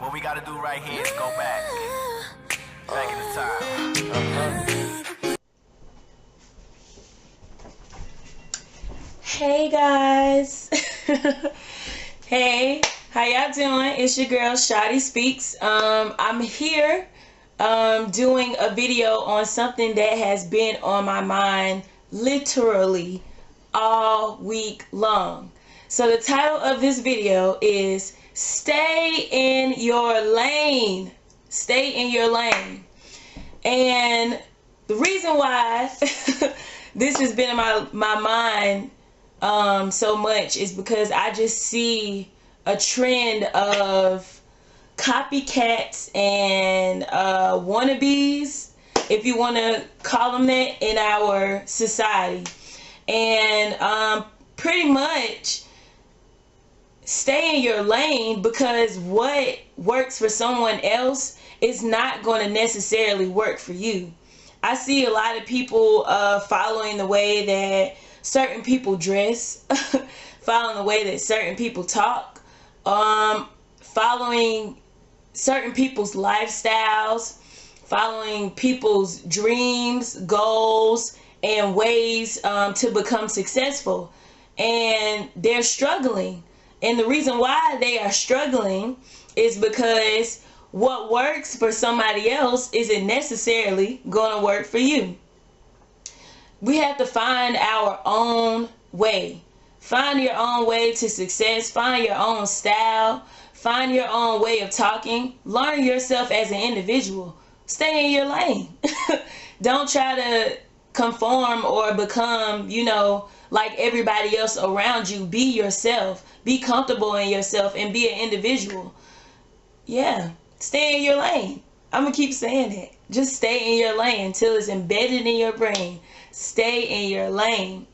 What we gotta do right here is go back in the time. Hey guys. Hey, how y'all doing? It's your girl Shotty Speaks. I'm here doing a video on something that has been on my mind literally all week long. So the title of this video is Stay in Your Lane. Stay in your lane. And the reason why this has been in my mind so much is because I just see a trend of copycats and wannabes, if you want to call them that, in our society. And pretty much stay in your lane, because what works for someone else is not going to necessarily work for you. I see a lot of people following the way that certain people dress, following the way that certain people talk, following certain people's lifestyles, following people's dreams, goals, and ways to become successful. And they're struggling. And the reason why they are struggling is because what works for somebody else isn't necessarily going to work for you. We have to find our own way. Find your own way to success. Find your own style. Find your own way of talking. Learn yourself as an individual. Stay in your lane. Don't try to conform or become, like everybody else around you. Be yourself. Be comfortable in yourself and be an individual. Yeah. Stay in your lane. I'm going to keep saying that. Just stay in your lane until it's embedded in your brain. Stay in your lane.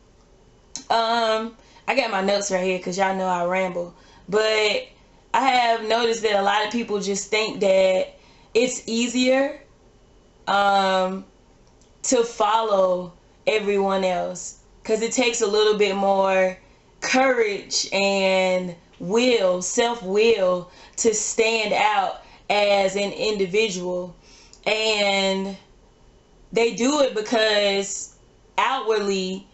I got my notes right here because y'all know I ramble. But I have noticed that a lot of people just think that it's easier to follow everyone else, because it takes a little bit more courage and self-will to stand out as an individual. And they do it because outwardly,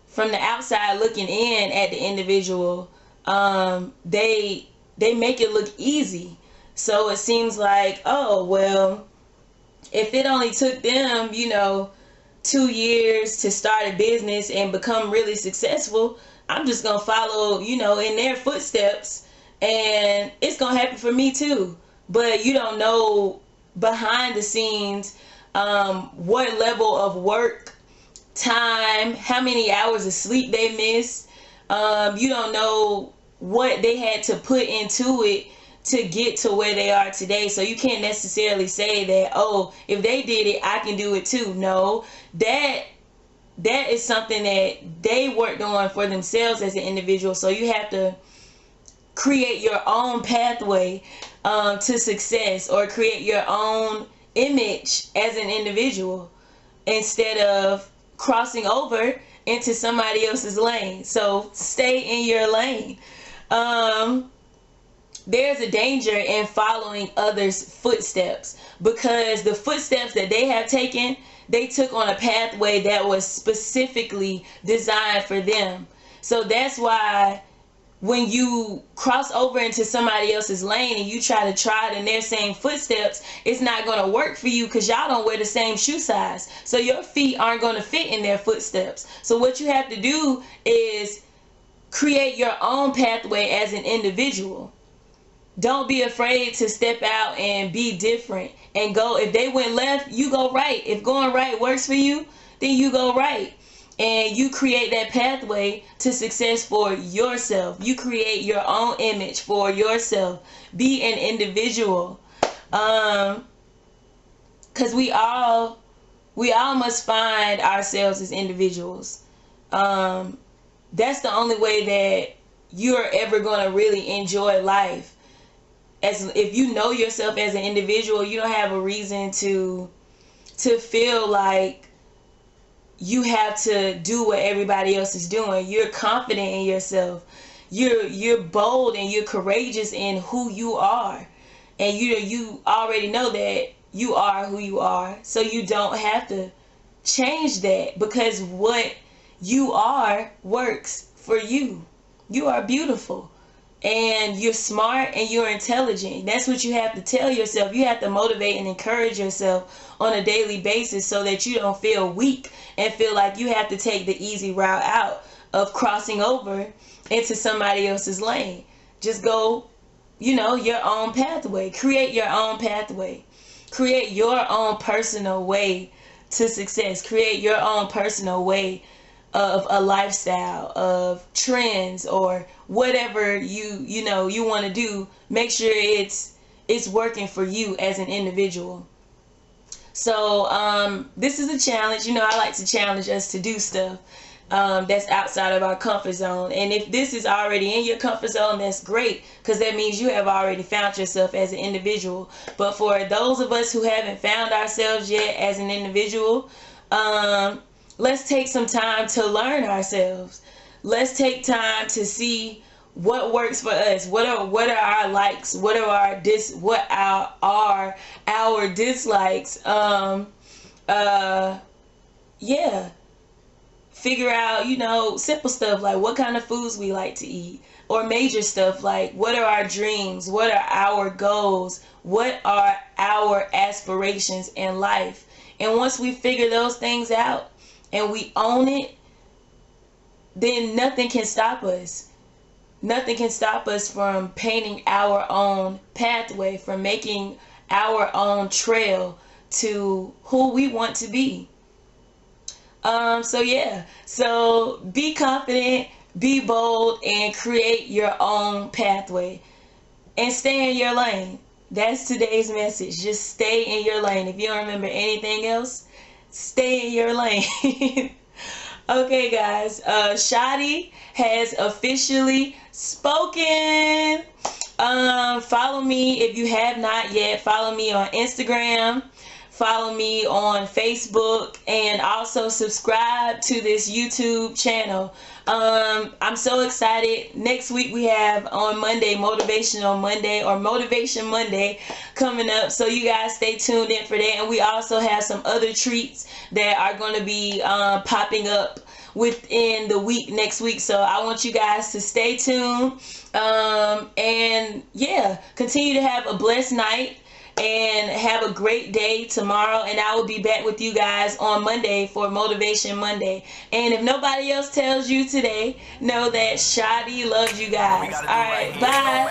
from the outside looking in at the individual, they make it look easy. So it seems like, oh well, if it only took them 2 years to start a business and become really successful, I'm just gonna follow in their footsteps, and it's gonna happen for me too. But you don't know behind the scenes what level of work, time, how many hours of sleep they missed. You don't know what they had to put into it to get to where they are today. So you can't necessarily say that, oh, if they did it, I can do it too. No, that is something that they worked on for themselves as an individual. So you have to create your own pathway to success, or create your own image as an individual, instead of crossing over into somebody else's lane. So stay in your lane. There's a danger in following others' footsteps, because the footsteps that they have taken, they took on a pathway that was specifically designed for them. So that's why when you cross over into somebody else's lane and you try to trot in their same footsteps, it's not going to work for you, because y'all don't wear the same shoe size. So your feet aren't going to fit in their footsteps. So what you have to do is create your own pathway as an individual. Don't be afraid to step out and be different and go. If they went left, you go right. If going right works for you, then you go right. And you create that pathway to success for yourself. You create your own image for yourself. Be an individual. Because we all must find ourselves as individuals. That's the only way that you're ever going to really enjoy life. As if you know yourself as an individual, you don't have a reason to feel like you have to do what everybody else is doing. You're confident in yourself. You're bold and you're courageous in who you are. And you already know that you are who you are, so you don't have to change that, because what you are works for you. You are beautiful, and you're smart, and you're intelligent. That's what you have to tell yourself. You have to motivate and encourage yourself on a daily basis, so that you don't feel weak and feel like you have to take the easy route out of crossing over into somebody else's lane. Just go, your own pathway. Create your own pathway. Create your own personal way to success. Create your own personal way of a lifestyle, of trends, or whatever you want to do. Make sure it's working for you as an individual. So this is a challenge. I like to challenge us to do stuff that's outside of our comfort zone. And if this is already in your comfort zone, that's great, because that means you have already found yourself as an individual. But for those of us who haven't found ourselves yet as an individual, let's take some time to learn ourselves. Let's take time to see what works for us. What are our likes? What are our dislikes? Yeah. Figure out, simple stuff like what kind of foods we like to eat, or major stuff like what are our dreams, what are our goals, what are our aspirations in life. And once we figure those things out and we own it, then nothing can stop us. Nothing can stop us from painting our own pathway, from making our own trail to who we want to be. So be confident, be bold, and create your own pathway, and stay in your lane. That's today's message. Just stay in your lane. If you don't remember anything else, stay in your lane. Okay, guys, Shadi has officially spoken. Follow me if you have not yet. Follow me on Instagram. Follow me on Facebook, and also subscribe to this YouTube channel. I'm so excited. Next week we have on Monday, Motivational Monday, or Motivation Monday, coming up. So you guys stay tuned in for that. And we also have some other treats that are going to be popping up within the week next week. So I want you guys to stay tuned. And yeah, continue to have a blessed night. And have a great day tomorrow, and I will be back with you guys on Monday for Motivation Monday. And if nobody else tells you today, know that Shadi loves you guys. All right, bye.